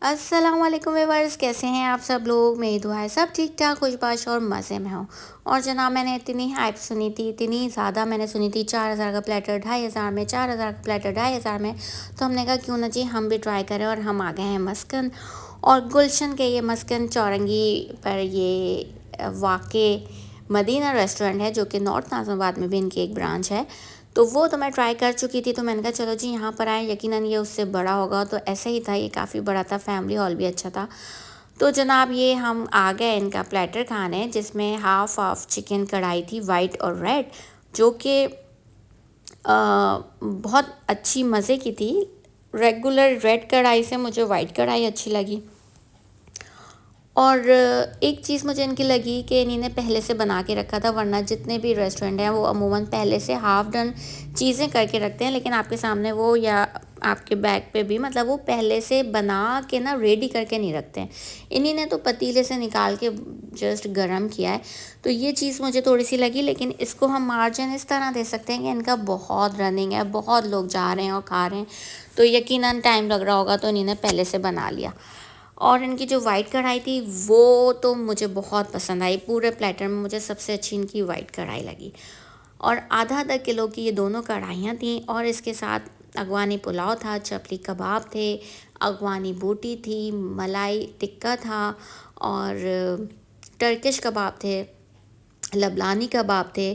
अस्सलाम वालेकुम व्यूअर्स, कैसे हैं आप सब लोग। मेरी दुआ है सब ठीक ठाक खुशबाश और मज़े में हो। और जनाब मैंने इतनी हाइप सुनी थी, इतनी ज़्यादा मैंने सुनी थी, 4,000 का प्लेटर 2,500 में, 4,000 का प्लेटर 2,500 में। तो हमने कहा क्यों ना जी हम भी ट्राई करें। और हम आ गए हैं मस्कन, और गुलशन के ये मस्कन चौरंगी पर ये वाक़े मदीना रेस्टोरेंट है, जो कि नॉर्थ नाज़िमाबाद में भी इनकी एक ब्रांच है। तो वो तो मैं ट्राई कर चुकी थी, तो मैंने कहा चलो जी यहाँ पर आए, यकीनन ये उससे बड़ा होगा। तो ऐसे ही था, ये काफ़ी बड़ा था, फैमिली हॉल भी अच्छा था। तो जनाब ये हम आ गए इनका प्लेटर खाने, जिसमें हाफ़ हाफ़ चिकन कढ़ाई थी, वाइट और रेड, जो कि बहुत अच्छी मज़े की थी। रेगुलर रेड कढ़ाई से मुझे वाइट कढ़ाई अच्छी लगी। और एक चीज़ मुझे इनकी लगी कि इन्होंने पहले से बना के रखा था, वरना जितने भी रेस्टोरेंट हैं वो अमूमन पहले से हाफ़ डन चीज़ें करके रखते हैं, लेकिन आपके सामने वो या आपके बैग पे भी मतलब वो पहले से बना के ना रेडी करके नहीं रखते हैं। इन्हीं ने तो पतीले से निकाल के जस्ट गरम किया है। तो ये चीज़ मुझे थोड़ी सी लगी, लेकिन इसको हम मार्जिन इस तरह दे सकते हैं कि इनका बहुत रनिंग है, बहुत लोग जा रहे हैं और खा रहे हैं, तो यकीनन टाइम लग रहा होगा, तो इन्हीं ने पहले से बना लिया। और इनकी जो वाइट कढ़ाई थी वो तो मुझे बहुत पसंद आई। पूरे प्लेटर में मुझे सबसे अच्छी इनकी वाइट कढ़ाई लगी। और आधा आधा किलो की ये दोनों कढ़ाइयाँ थीं, और इसके साथ अगवानी पुलाव था, चपली कबाब थे, अगवानी बोटी थी, मलाई टिक्का था, और टर्किश कबाब थे, लबलानी कबाब थे।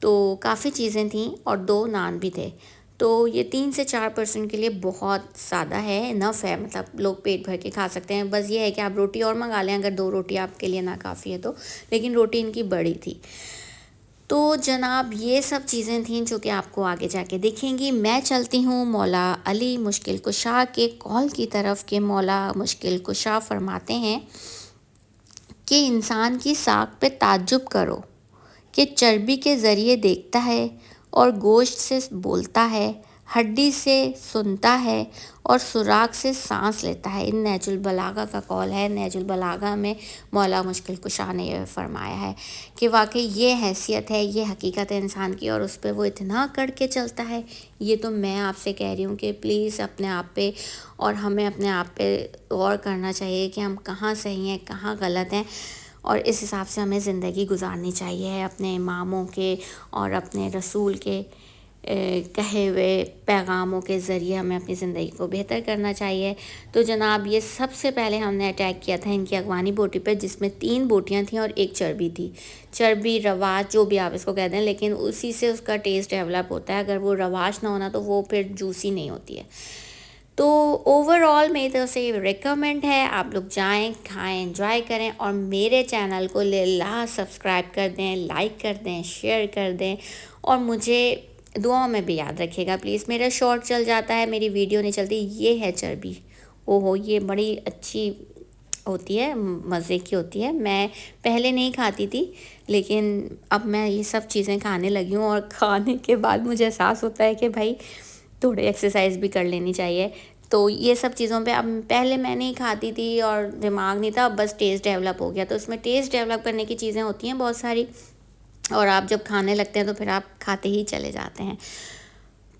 तो काफ़ी चीज़ें थीं, और 2 नान भी थे। तो ये 3 से 4 पर्सन के लिए बहुत ज़्यादा है, इनफ है, मतलब लोग पेट भर के खा सकते हैं। बस ये है कि आप रोटी और मंगा लें, अगर 2 रोटी आपके लिए ना काफ़ी है तो। लेकिन रोटी इनकी बड़ी थी। तो जनाब ये सब चीज़ें थीं जो कि आपको आगे जाके दिखेंगी। मैं चलती हूँ मौला अली मुश्किल कुशा के कॉल की तरफ, के मौला मुश्किल कुशा फरमाते हैं कि इंसान की साख पे ताज्जुब करो कि चर्बी के ज़रिए देखता है और गोश्त से बोलता है, हड्डी से सुनता है और सुराग से सांस लेता है। इन नहजुल बलागा का कॉल है। नहजुल बलागा में मौला मुश्किल कुशा ने यह फरमाया है कि वाकई ये हैसियत है, ये हकीकत है इंसान की, और उस पर वो इतना कड़ के चलता है। ये तो मैं आपसे कह रही हूँ कि प्लीज़ अपने आप पे, और हमें अपने आप पे गौर करना चाहिए कि हम कहाँ सही हैं, कहाँ गलत हैं, और इस हिसाब से हमें ज़िंदगी गुजारनी चाहिए। अपने इमामों के और अपने रसूल के कहे हुए पैगामों के ज़रिए हमें अपनी ज़िंदगी को बेहतर करना चाहिए। तो जनाब ये सबसे पहले हमने अटैक किया था इनकी अगवानी बोटी पे, जिसमें 3 बोटियां थीं और 1 चर्बी थी। चर्बी रवाज जो भी आप इसको कहते हैं, लेकिन उसी से उसका टेस्ट डेवलप होता है। अगर वो रवाज ना होना तो वो फिर जूसी नहीं होती है। तो ओवरऑल मेरी तरफ से ये रिकमेंड है, आप लोग जाएं, खाएं, एंजॉय करें, और मेरे चैनल को लिल्लाह सब्सक्राइब कर दें, लाइक कर दें, शेयर कर दें, और मुझे दुआओं में भी याद रखिएगा प्लीज़। मेरा शॉर्ट चल जाता है, मेरी वीडियो नहीं चलती। ये है चर्बी, ओहो ये बड़ी अच्छी होती है, मज़े की होती है। मैं पहले नहीं खाती थी, लेकिन अब मैं ये सब चीज़ें खाने लगी हूँ, और खाने के बाद मुझे एहसास होता है कि भाई थोड़ी एक्सरसाइज भी कर लेनी चाहिए। तो ये सब चीज़ों पे, अब पहले मैं नहीं खाती थी और दिमाग नहीं था, बस टेस्ट डेवलप हो गया। तो इसमें टेस्ट डेवलप करने की चीज़ें होती हैं बहुत सारी, और आप जब खाने लगते हैं तो फिर आप खाते ही चले जाते हैं।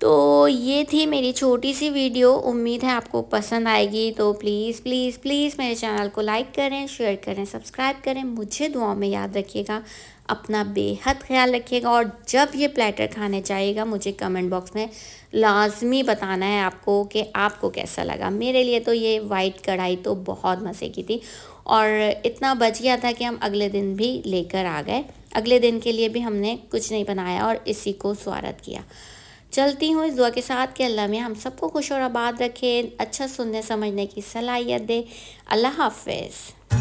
तो ये थी मेरी छोटी सी वीडियो, उम्मीद है आपको पसंद आएगी। तो प्लीज़ प्लीज़ प्लीज़ मेरे चैनल को लाइक करें, शेयर करें, सब्सक्राइब करें, मुझे दुआओं में याद रखिएगा, अपना बेहद ख्याल रखिएगा। और जब ये प्लेटर खाने जाइएगा, मुझे कमेंट बॉक्स में लाजमी बताना है आपको कि आपको कैसा लगा। मेरे लिए तो ये वाइट कढ़ाई तो बहुत मज़े की थी, और इतना बच गया था कि हम अगले दिन भी लेकर आ गए। अगले दिन के लिए भी हमने कुछ नहीं बनाया और इसी को स्वागत किया। चलती हूँ इस दुआ के साथ कि अल्लाह में हम सबको खुश और आबाद रखे, अच्छा सुनने समझने की सलाहियत दे। अल्लाह हाफ़िज़।